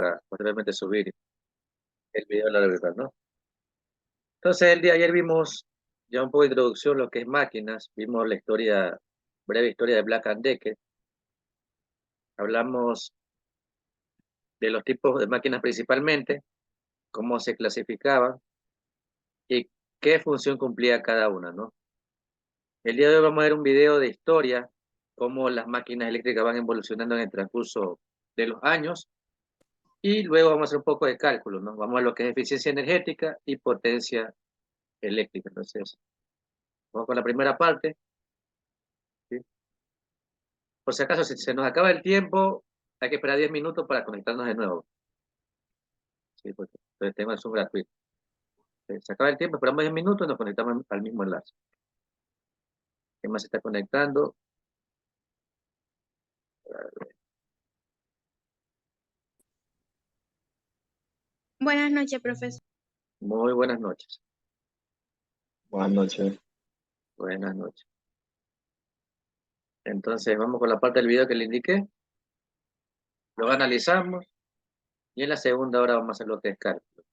para posteriormente subir el video a la verdad, ¿no? Entonces, el día de ayer vimos ya un poco de introducción lo que es máquinas, vimos la historia, breve historia de Black and Decker, hablamos de los tipos de máquinas principalmente, cómo se clasificaban y qué función cumplía cada una, ¿no? El día de hoy vamos a ver un video de historia, cómo las máquinas eléctricas van evolucionando en el transcurso de los años, y luego vamos a hacer un poco de cálculo, ¿no? Vamos a ver lo que es eficiencia energética y potencia eléctrica. Entonces, vamos con la primera parte, ¿sí? Por si acaso, si se nos acaba el tiempo, hay que esperar 10 minutos para conectarnos de nuevo, ¿sí? Porque entonces tengo el Zoom gratuito. Se acaba el tiempo, esperamos 10 minutos y nos conectamos al mismo enlace. ¿Quién más se está conectando? Buenas noches, profesor. Muy buenas noches. Buenas noches. Buenas noches. Entonces, vamos con la parte del video que le indiqué. Lo analizamos y en la segunda hora vamos a hacer lo que es cálculo.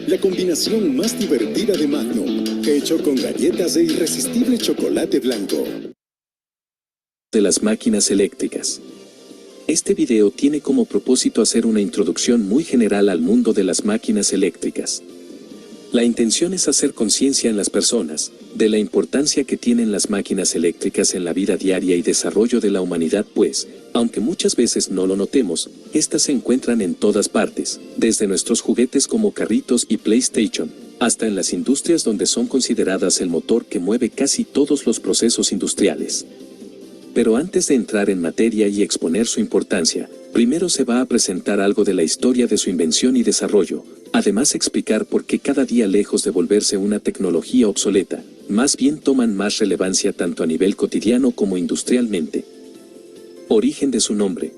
La combinación más divertida de Magnum, hecho con galletas de irresistible chocolate blanco. De las máquinas eléctricas. Este video tiene como propósito hacer una introducción muy general al mundo de las máquinas eléctricas. La intención es hacer conciencia en las personas de la importancia que tienen las máquinas eléctricas en la vida diaria y desarrollo de la humanidad, pues, aunque muchas veces no lo notemos, estas se encuentran en todas partes, desde nuestros juguetes como carritos y PlayStation, hasta en las industrias donde son consideradas el motor que mueve casi todos los procesos industriales. Pero antes de entrar en materia y exponer su importancia, primero se va a presentar algo de la historia de su invención y desarrollo, además explicar por qué cada día, lejos de volverse una tecnología obsoleta, más bien toman más relevancia tanto a nivel cotidiano como industrialmente. Origen de su nombre.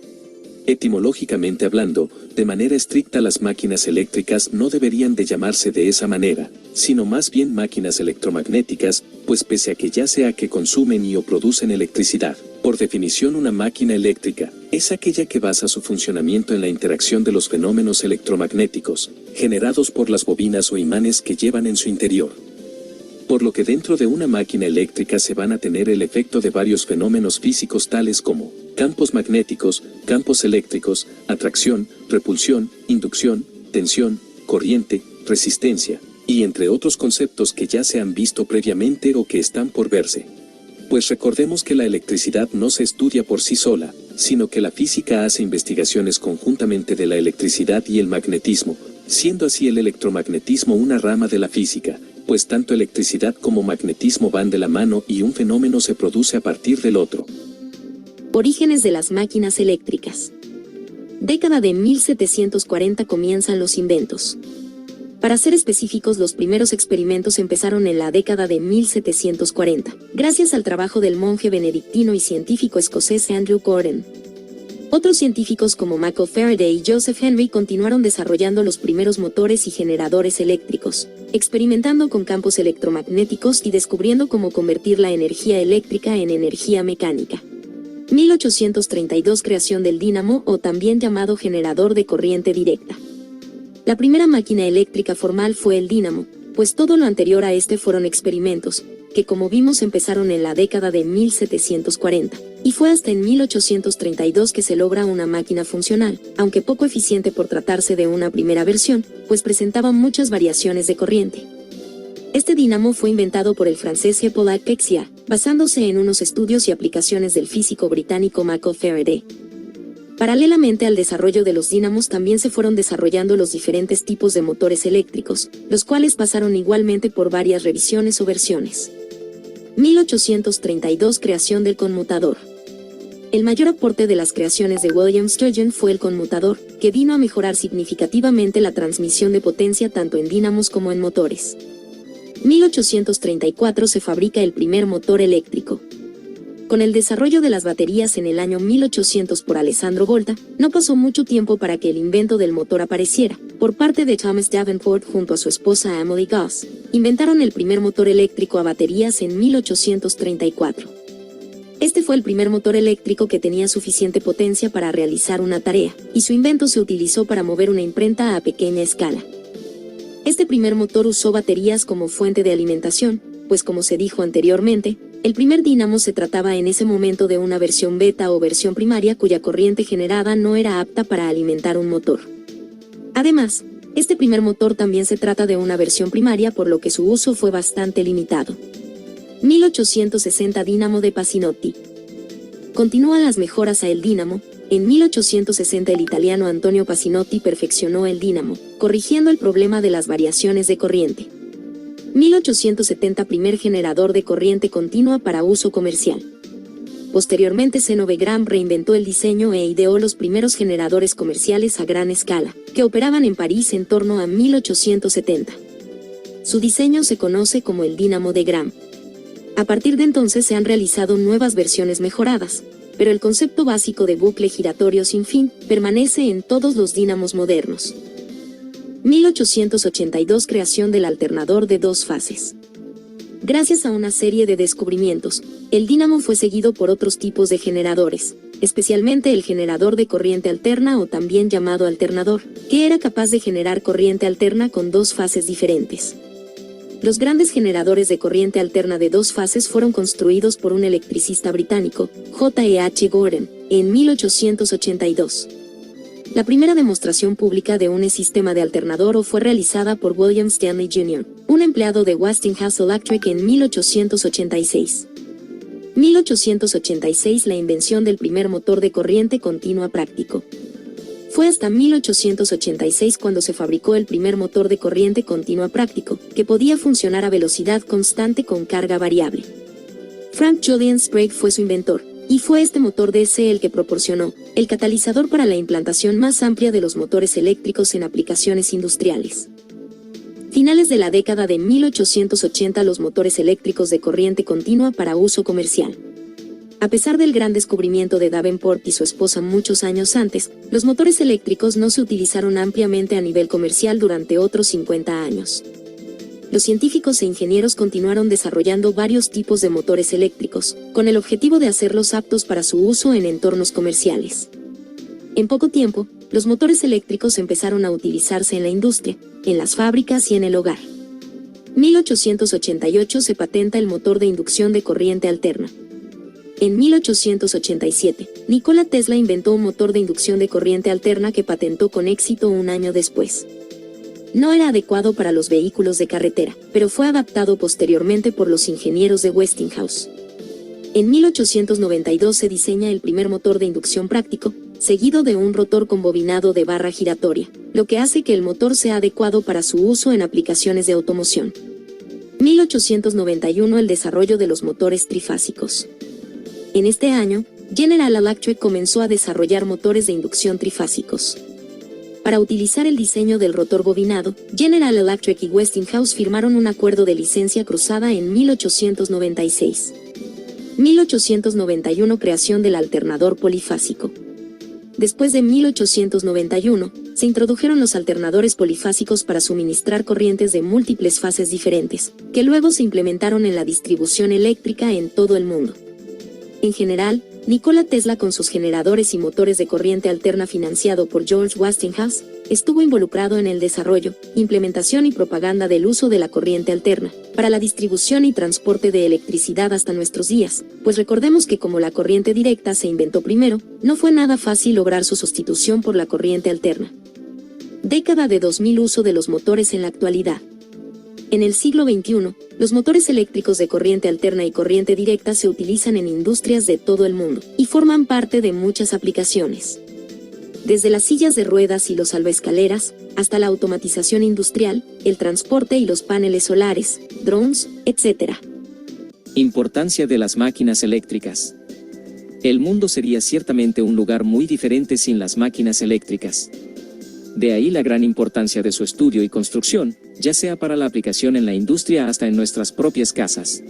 Etimológicamente hablando, de manera estricta las máquinas eléctricas no deberían de llamarse de esa manera, sino más bien máquinas electromagnéticas, pues pese a que ya sea que consumen y o producen electricidad, por definición una máquina eléctrica es aquella que basa su funcionamiento en la interacción de los fenómenos electromagnéticos, generados por las bobinas o imanes que llevan en su interior. Por lo que dentro de una máquina eléctrica se van a tener el efecto de varios fenómenos físicos tales como campos magnéticos, campos eléctricos, atracción, repulsión, inducción, tensión, corriente, resistencia, y entre otros conceptos que ya se han visto previamente o que están por verse. Pues recordemos que la electricidad no se estudia por sí sola, sino que la física hace investigaciones conjuntamente de la electricidad y el magnetismo, siendo así el electromagnetismo una rama de la física, pues tanto electricidad como magnetismo van de la mano y un fenómeno se produce a partir del otro. Orígenes de las máquinas eléctricas. Década de 1740 comienzan los inventos. Para ser específicos, los primeros experimentos empezaron en la década de 1740, gracias al trabajo del monje benedictino y científico escocés Andrew Gordon. Otros científicos como Michael Faraday y Joseph Henry continuaron desarrollando los primeros motores y generadores eléctricos, experimentando con campos electromagnéticos y descubriendo cómo convertir la energía eléctrica en energía mecánica. 1832 creación del dínamo, o también llamado generador de corriente directa. La primera máquina eléctrica formal fue el dínamo, pues todo lo anterior a este fueron experimentos, que como vimos empezaron en la década de 1740, y fue hasta en 1832 que se logra una máquina funcional, aunque poco eficiente por tratarse de una primera versión, pues presentaba muchas variaciones de corriente. Este dínamo fue inventado por el francés Hippolyte Pexia, basándose en unos estudios y aplicaciones del físico británico Michael Faraday. Paralelamente al desarrollo de los dínamos también se fueron desarrollando los diferentes tipos de motores eléctricos, los cuales pasaron igualmente por varias revisiones o versiones. 1832 creación del conmutador. El mayor aporte de las creaciones de William Sturgeon fue el conmutador, que vino a mejorar significativamente la transmisión de potencia tanto en dínamos como en motores. 1834 se fabrica el primer motor eléctrico. Con el desarrollo de las baterías en el año 1800 por Alessandro Volta, no pasó mucho tiempo para que el invento del motor apareciera. Por parte de Thomas Davenport junto a su esposa Emily Goss, inventaron el primer motor eléctrico a baterías en 1834. Este fue el primer motor eléctrico que tenía suficiente potencia para realizar una tarea, y su invento se utilizó para mover una imprenta a pequeña escala. Este primer motor usó baterías como fuente de alimentación, pues como se dijo anteriormente, el primer dínamo se trataba en ese momento de una versión beta o versión primaria cuya corriente generada no era apta para alimentar un motor. Además, este primer motor también se trata de una versión primaria por lo que su uso fue bastante limitado. 1860 Dínamo de Pasinotti. Continúan las mejoras a el dínamo. En 1860 el italiano Antonio Pasinotti perfeccionó el dínamo, corrigiendo el problema de las variaciones de corriente. 1870 Primer generador de corriente continua para uso comercial. Posteriormente Zeno V. Graham reinventó el diseño e ideó los primeros generadores comerciales a gran escala, que operaban en París en torno a 1870. Su diseño se conoce como el dínamo de Graham. A partir de entonces se han realizado nuevas versiones mejoradas, pero el concepto básico de bucle giratorio sin fin permanece en todos los dínamos modernos. 1882 Creación del alternador de dos fases. Gracias a una serie de descubrimientos, el dínamo fue seguido por otros tipos de generadores, especialmente el generador de corriente alterna o también llamado alternador, que era capaz de generar corriente alterna con dos fases diferentes. Los grandes generadores de corriente alterna de dos fases fueron construidos por un electricista británico, J.E.H. Gordon, en 1882. La primera demostración pública de un sistema de alternador fue realizada por William Stanley Jr., un empleado de Westinghouse Electric en 1886. 1886 La invención del primer motor de corriente continua práctico. Fue hasta 1886 cuando se fabricó el primer motor de corriente continua práctico, que podía funcionar a velocidad constante con carga variable. Frank Julian Sprague fue su inventor, y fue este motor DC el que proporcionó el catalizador para la implantación más amplia de los motores eléctricos en aplicaciones industriales. Finales de la década de 1880 los motores eléctricos de corriente continua para uso comercial. A pesar del gran descubrimiento de Davenport y su esposa muchos años antes, los motores eléctricos no se utilizaron ampliamente a nivel comercial durante otros 50 años. Los científicos e ingenieros continuaron desarrollando varios tipos de motores eléctricos, con el objetivo de hacerlos aptos para su uso en entornos comerciales. En poco tiempo, los motores eléctricos empezaron a utilizarse en la industria, en las fábricas y en el hogar. 1888 se patenta el motor de inducción de corriente alterna. En 1887, Nikola Tesla inventó un motor de inducción de corriente alterna que patentó con éxito un año después. No era adecuado para los vehículos de carretera, pero fue adaptado posteriormente por los ingenieros de Westinghouse. En 1892 se diseña el primer motor de inducción práctico, seguido de un rotor con bobinado de barra giratoria, lo que hace que el motor sea adecuado para su uso en aplicaciones de automoción. 1891 El desarrollo de los motores trifásicos. En este año, General Electric comenzó a desarrollar motores de inducción trifásicos. Para utilizar el diseño del rotor bobinado, General Electric y Westinghouse firmaron un acuerdo de licencia cruzada en 1896. 1891 Creación del alternador polifásico. Después de 1891, se introdujeron los alternadores polifásicos para suministrar corrientes de múltiples fases diferentes, que luego se implementaron en la distribución eléctrica en todo el mundo. En general, Nikola Tesla con sus generadores y motores de corriente alterna financiado por George Westinghouse, estuvo involucrado en el desarrollo, implementación y propaganda del uso de la corriente alterna, para la distribución y transporte de electricidad hasta nuestros días, pues recordemos que como la corriente directa se inventó primero, no fue nada fácil lograr su sustitución por la corriente alterna. Década de 2000 Uso de los motores en la actualidad. En el siglo XXI, los motores eléctricos de corriente alterna y corriente directa se utilizan en industrias de todo el mundo, y forman parte de muchas aplicaciones. Desde las sillas de ruedas y los salvaescaleras, hasta la automatización industrial, el transporte y los paneles solares, drones, etc. Importancia de las máquinas eléctricas. El mundo sería ciertamente un lugar muy diferente sin las máquinas eléctricas. De ahí la gran importancia de su estudio y construcción, ya sea para la aplicación en la industria hasta en nuestras propias casas.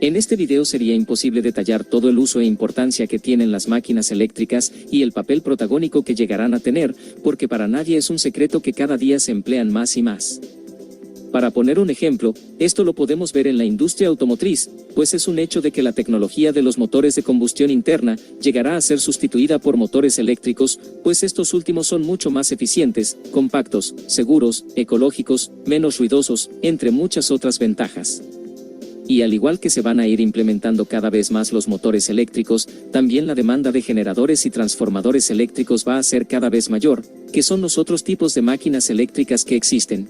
En este video sería imposible detallar todo el uso e importancia que tienen las máquinas eléctricas y el papel protagónico que llegarán a tener, porque para nadie es un secreto que cada día se emplean más y más. Para poner un ejemplo, esto lo podemos ver en la industria automotriz, pues es un hecho de que la tecnología de los motores de combustión interna llegará a ser sustituida por motores eléctricos, pues estos últimos son mucho más eficientes, compactos, seguros, ecológicos, menos ruidosos, entre muchas otras ventajas. Y al igual que se van a ir implementando cada vez más los motores eléctricos, también la demanda de generadores y transformadores eléctricos va a ser cada vez mayor, que son los otros tipos de máquinas eléctricas que existen.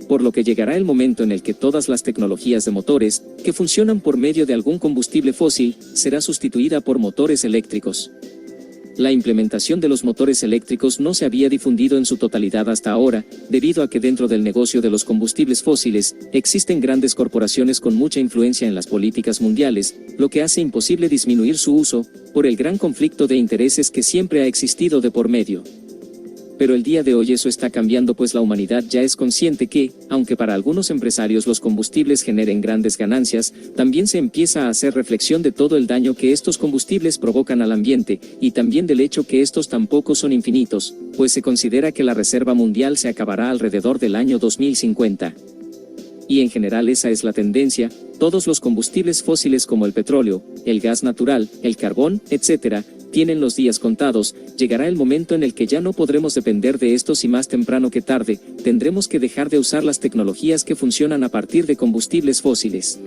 Por lo que llegará el momento en el que todas las tecnologías de motores, que funcionan por medio de algún combustible fósil, será sustituida por motores eléctricos. La implementación de los motores eléctricos no se había difundido en su totalidad hasta ahora, debido a que dentro del negocio de los combustibles fósiles, existen grandes corporaciones con mucha influencia en las políticas mundiales, lo que hace imposible disminuir su uso, por el gran conflicto de intereses que siempre ha existido de por medio. Pero el día de hoy eso está cambiando, pues la humanidad ya es consciente que, aunque para algunos empresarios los combustibles generen grandes ganancias, también se empieza a hacer reflexión de todo el daño que estos combustibles provocan al ambiente, y también del hecho que estos tampoco son infinitos, pues se considera que la reserva mundial se acabará alrededor del año 2050. Y en general esa es la tendencia, todos los combustibles fósiles como el petróleo, el gas natural, el carbón, etc., tienen los días contados. Llegará el momento en el que ya no podremos depender de estos y más temprano que tarde, tendremos que dejar de usar las tecnologías que funcionan a partir de combustibles fósiles.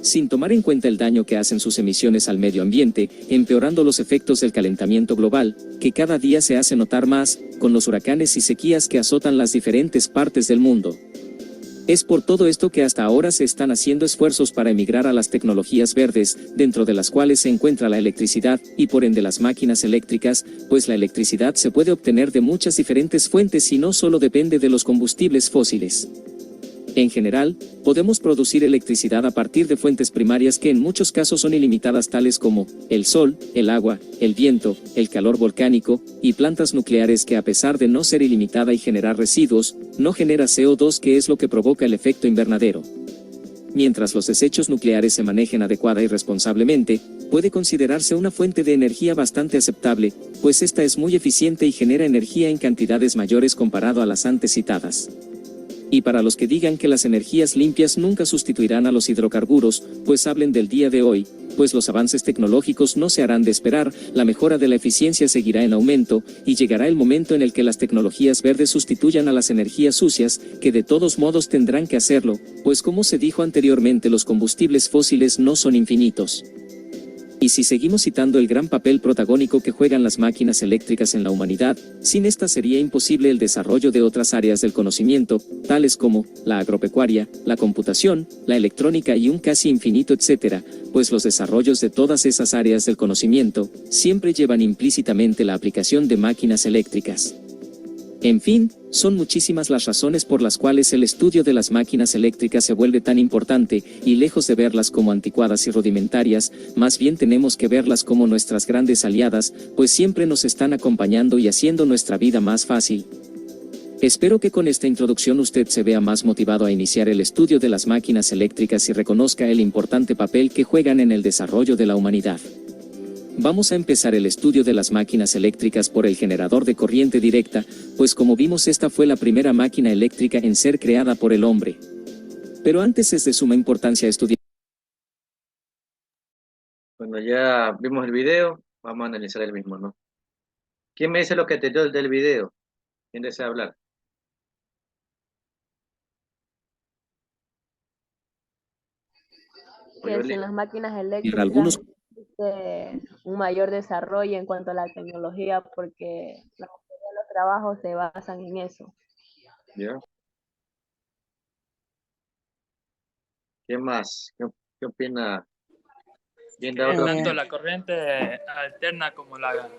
Sin tomar en cuenta el daño que hacen sus emisiones al medio ambiente, empeorando los efectos del calentamiento global, que cada día se hace notar más, con los huracanes y sequías que azotan las diferentes partes del mundo. Es por todo esto que hasta ahora se están haciendo esfuerzos para emigrar a las tecnologías verdes, dentro de las cuales se encuentra la electricidad, y por ende las máquinas eléctricas, pues la electricidad se puede obtener de muchas diferentes fuentes y no solo depende de los combustibles fósiles. En general, podemos producir electricidad a partir de fuentes primarias que en muchos casos son ilimitadas, tales como el sol, el agua, el viento, el calor volcánico, y plantas nucleares que, a pesar de no ser ilimitada y generar residuos, no genera CO2, que es lo que provoca el efecto invernadero. Mientras los desechos nucleares se manejen adecuada y responsablemente, puede considerarse una fuente de energía bastante aceptable, pues esta es muy eficiente y genera energía en cantidades mayores comparado a las antes citadas. Y para los que digan que las energías limpias nunca sustituirán a los hidrocarburos, pues hablen del día de hoy, pues los avances tecnológicos no se harán de esperar, la mejora de la eficiencia seguirá en aumento, y llegará el momento en el que las tecnologías verdes sustituyan a las energías sucias, que de todos modos tendrán que hacerlo, pues como se dijo anteriormente, los combustibles fósiles no son infinitos. Y si seguimos citando el gran papel protagónico que juegan las máquinas eléctricas en la humanidad, sin esta sería imposible el desarrollo de otras áreas del conocimiento, tales como la agropecuaria, la computación, la electrónica y un casi infinito etcétera, pues los desarrollos de todas esas áreas del conocimiento siempre llevan implícitamente la aplicación de máquinas eléctricas. En fin, son muchísimas las razones por las cuales el estudio de las máquinas eléctricas se vuelve tan importante, y lejos de verlas como anticuadas y rudimentarias, más bien tenemos que verlas como nuestras grandes aliadas, pues siempre nos están acompañando y haciendo nuestra vida más fácil. Espero que con esta introducción usted se vea más motivado a iniciar el estudio de las máquinas eléctricas y reconozca el importante papel que juegan en el desarrollo de la humanidad. Vamos a empezar el estudio de las máquinas eléctricas por el generador de corriente directa, pues como vimos esta fue la primera máquina eléctrica en ser creada por el hombre. Pero antes es de suma importancia estudiar. Cuando ya vimos el video, vamos a analizar el mismo, ¿no? ¿Quién me dice lo que te dio del video? ¿Quién desea hablar? Que Oyoli. sin las máquinas En eléctricas algunos existe un mayor desarrollo en cuanto a la tecnología, porque la mayoría de los trabajos se basan en eso. ¿Ya? ¿Quién más? ¿Qué opina? ¿Quién da otro? Tanto la corriente alterna como la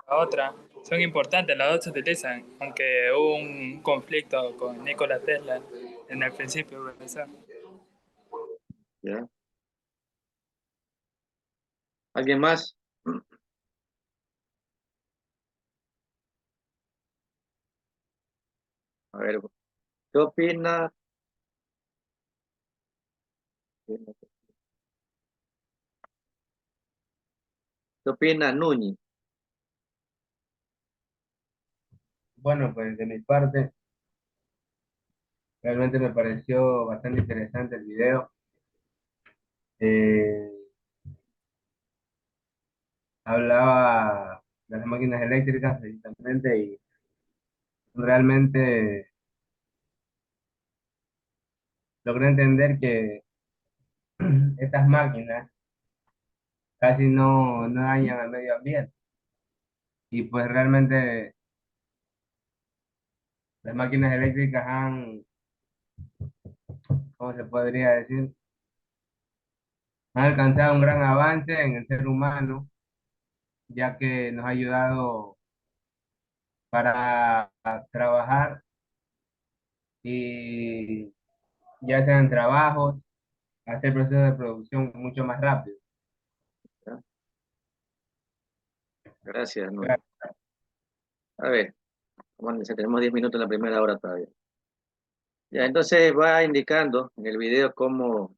otra son importantes, las dos se utilizan, aunque hubo un conflicto con Nikola Tesla en el principio, profesor. ¿Ya? ¿Alguien más? A ver, ¿qué opina? ¿Qué opina Núñez? Bueno, pues de mi parte, realmente me pareció bastante interesante el video. Eh, Hablaba de las máquinas eléctricas precisamente y realmente logré entender que estas máquinas casi no dañan al medio ambiente y pues realmente las máquinas eléctricas han, ¿cómo se podría decir? Han alcanzado un gran avance en el ser humano, ya que nos ha ayudado para trabajar y ya sean trabajos, hacer procesos de producción mucho más rápido. ¿Ya? Gracias, Núñez. A ver, bueno, dice, tenemos 10 minutos en la primera hora todavía. Ya, entonces va indicando en el video cómo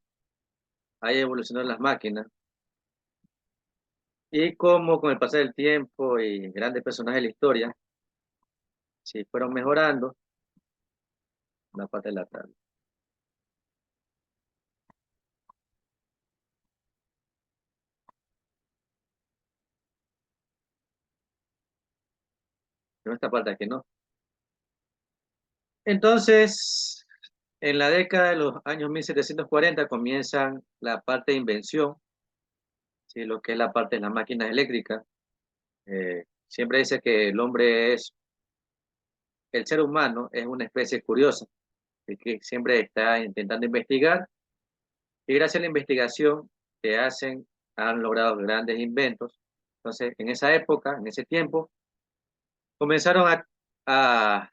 ha evolucionado las máquinas y cómo con el pasar del tiempo y grandes personajes de la historia, si fueron mejorando la parte de la tabla. Pero esta parte aquí no. Entonces, en la década de los años 1740 comienzan la parte de invención, ¿sí? Lo que es la parte de las máquinas eléctricas. Siempre dice que el ser humano es una especie curiosa, y que siempre está intentando investigar, y gracias a la investigación que hacen, han logrado grandes inventos. Entonces, en esa época, en ese tiempo, comenzaron a,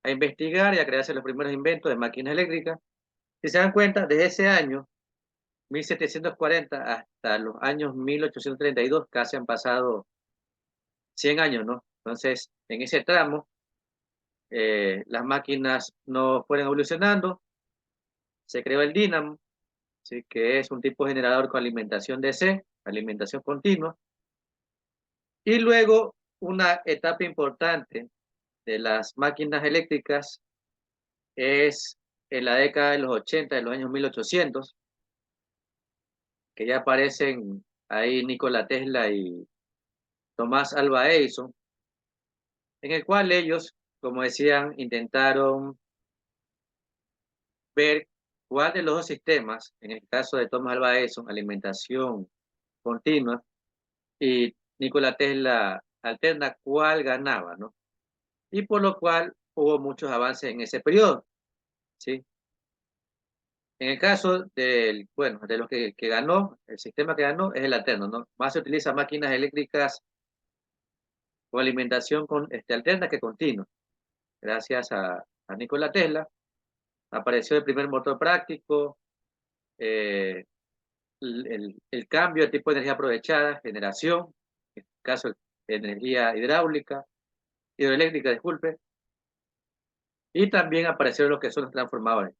a investigar y a crearse los primeros inventos de máquinas eléctricas. Si se dan cuenta, desde ese año 1740 hasta los años 1832, casi han pasado 100 años, ¿no? Entonces, en ese tramo, las máquinas no fueron evolucionando, se creó el dínamo, ¿sí? Que es un tipo de generador con alimentación DC, alimentación continua, y luego una etapa importante de las máquinas eléctricas es en la década de los 80, de los años 1800, que ya aparecen ahí Nikola Tesla y Tomás Alva Edison, en el cual ellos, como decían, intentaron ver cuál de los dos sistemas, en el caso de Thomas Alva Edison, alimentación continua, y Nikola Tesla alterna, cuál ganaba, ¿no? Y por lo cual hubo muchos avances en ese periodo, ¿sí? En el caso bueno, de los que ganó, el sistema que ganó es el alterno, ¿no? Más se utiliza máquinas eléctricas con alimentación alterna que continua. Gracias a Nikola Tesla, apareció el primer motor práctico, eh, el cambio de tipo de energía aprovechada, generación, en este caso de energía hidroeléctrica, disculpe, y también aparecieron los que son los transformadores.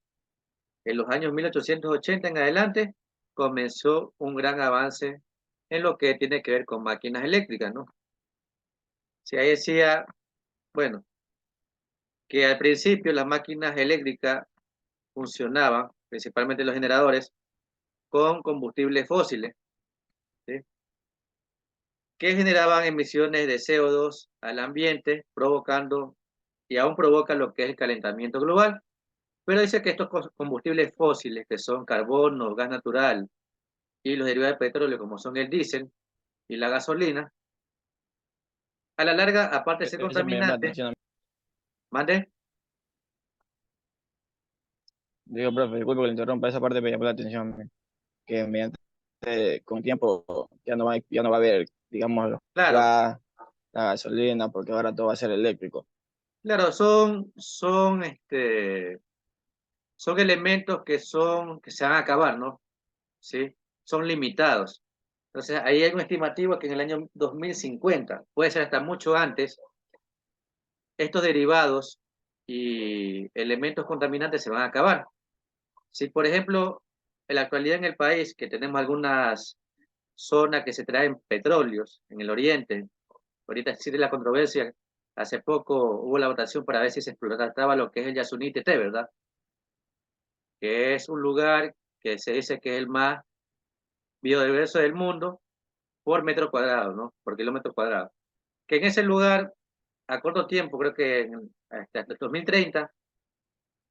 En los años 1880 en adelante comenzó un gran avance en lo que tiene que ver con máquinas eléctricas, ¿no? Si ahí decía, bueno, que al principio las máquinas eléctricas funcionaban, principalmente los generadores, con combustibles fósiles, ¿sí? Que generaban emisiones de CO2 al ambiente, provocando y aún provoca lo que es el calentamiento global. Pero dice que estos combustibles fósiles, que son carbono, gas natural y los derivados de petróleo, como son el diésel y la gasolina, a la larga, aparte de ser Eso me llama la contaminantes, atención. mande, Digo, profe, disculpe que le interrumpa esa parte, me llamó la atención que mediante con tiempo ya no va a haber, digamos, el claro, gas, la gasolina, porque ahora todo va a ser eléctrico. claro, son elementos que se van a acabar, ¿no? ¿Sí? Son limitados. Entonces, ahí hay un estimativo que en el año 2050, puede ser hasta mucho antes, estos derivados y elementos contaminantes se van a acabar. Si, por ejemplo, en la actualidad en el país, que tenemos algunas zonas que se traen petróleos en el oriente, ahorita existe la controversia, hace poco hubo la votación para ver si se explotaba lo que es el Yasuní Té, ¿verdad? Que es un lugar que se dice que es el más biodiverso del mundo por metro cuadrado, ¿no? Por kilómetro cuadrado. Que en ese lugar, a corto tiempo, creo que hasta el 2030,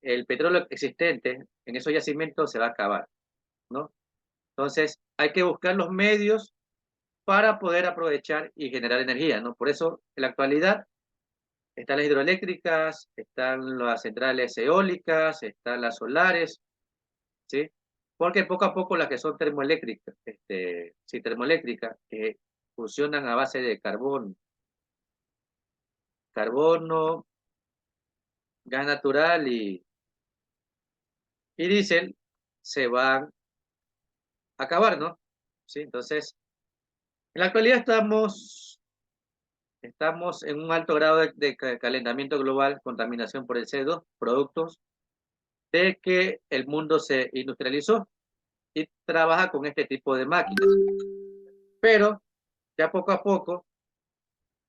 el petróleo existente en esos yacimientos se va a acabar, ¿no? Entonces, hay que buscar los medios para poder aprovechar y generar energía, ¿no? Por eso, en la actualidad, están las hidroeléctricas, están las centrales eólicas, están las solares, ¿sí? Porque poco a poco las que son termoeléctricas, sí, termoeléctricas, funcionan a base de carbono, gas natural y diésel, se van a acabar, ¿no? ¿Sí? Entonces, en la actualidad estamos en un alto grado de calentamiento global, contaminación por el CO2, productos de que el mundo se industrializó y trabaja con este tipo de máquinas. Pero ya poco a poco,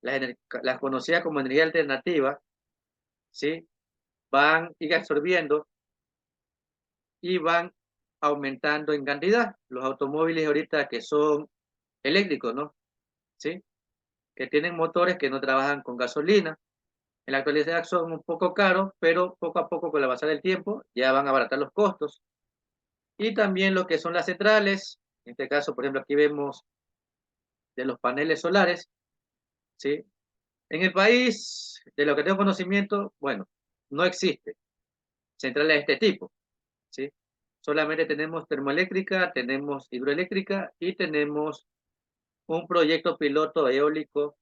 las conocidas como energía alternativa, ¿sí? Van a ir absorbiendo y van aumentando en cantidad. Los automóviles ahorita que son eléctricos, ¿no? ¿Sí? Que tienen motores que no trabajan con gasolina. En la actualidad son un poco caros, pero poco a poco con la pasar del tiempo ya van a abaratar los costos. Y también lo que son las centrales, en este caso, por ejemplo, aquí vemos de los paneles solares, ¿sí? En el país, de lo que tengo conocimiento, bueno, no existe centrales de este tipo, ¿sí? Solamente tenemos termoeléctrica, tenemos hidroeléctrica y tenemos un proyecto piloto eólico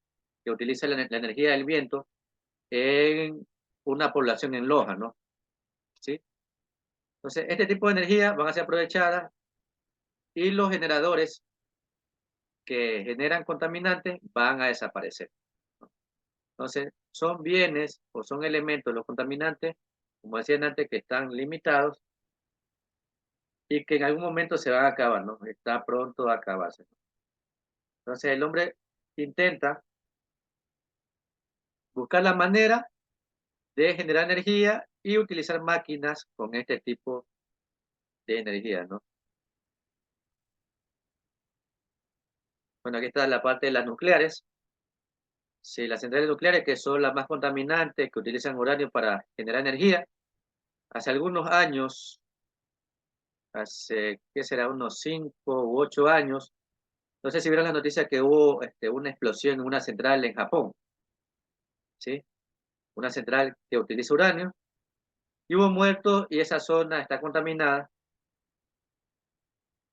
que utiliza la energía del viento en una población en Loja, ¿no? ¿Sí? Entonces, este tipo de energía van a ser aprovechadas y los generadores que generan contaminantes van a desaparecer, ¿no? Entonces, son bienes o son elementos, los contaminantes, como decían antes, que están limitados y que en algún momento se van a acabar, ¿no? Está pronto a acabarse, ¿no? Entonces, el hombre intenta buscar la manera de generar energía y utilizar máquinas con este tipo de energía, ¿no? Bueno, aquí está la parte de las nucleares. Sí, las centrales nucleares, que son las más contaminantes, que utilizan uranio para generar energía. Hace algunos años, hace, ¿qué será? Unos 5 u 8 años, no sé si vieron la noticia que hubo una explosión en una central en Japón, ¿sí? Una central que utiliza uranio, y hubo muertos y esa zona está contaminada,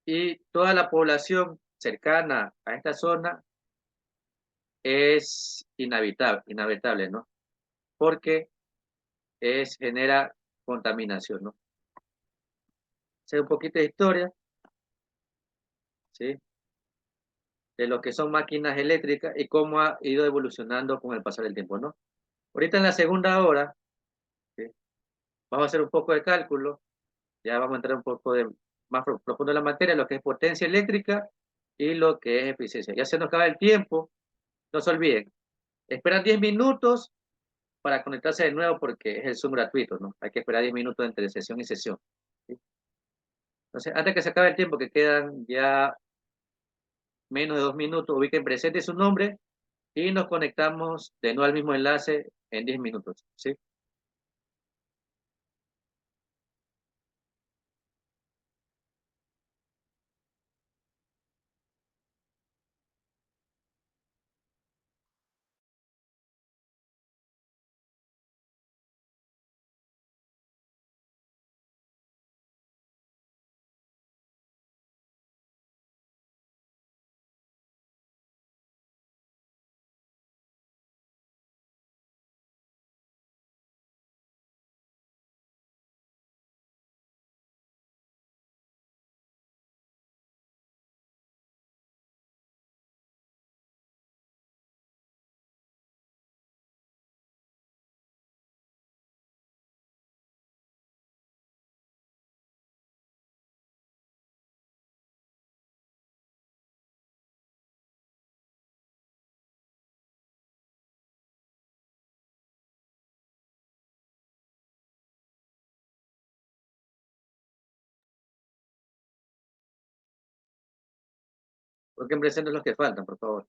y toda la población cercana a esta zona es inhabitable, ¿no? Porque genera contaminación, ¿no? Sé un poquito de historia, ¿sí? De lo que son máquinas eléctricas y cómo ha ido evolucionando con el pasar del tiempo, ¿no? Ahorita en la segunda hora, ¿sí? Vamos a hacer un poco de cálculo, ya vamos a entrar un poco más profundo en la materia, lo que es potencia eléctrica y lo que es eficiencia. Ya se nos acaba el tiempo, no se olviden, esperan 10 minutos para conectarse de nuevo porque es el Zoom gratuito, ¿no? Hay que esperar 10 minutos entre sesión y sesión, ¿sí? Entonces, antes que se acabe el tiempo, que quedan ya menos de 2 minutos, ubiquen presente su nombre y nos conectamos de nuevo al mismo enlace en 10 minutos, ¿sí? Porque presenten los que faltan, por favor.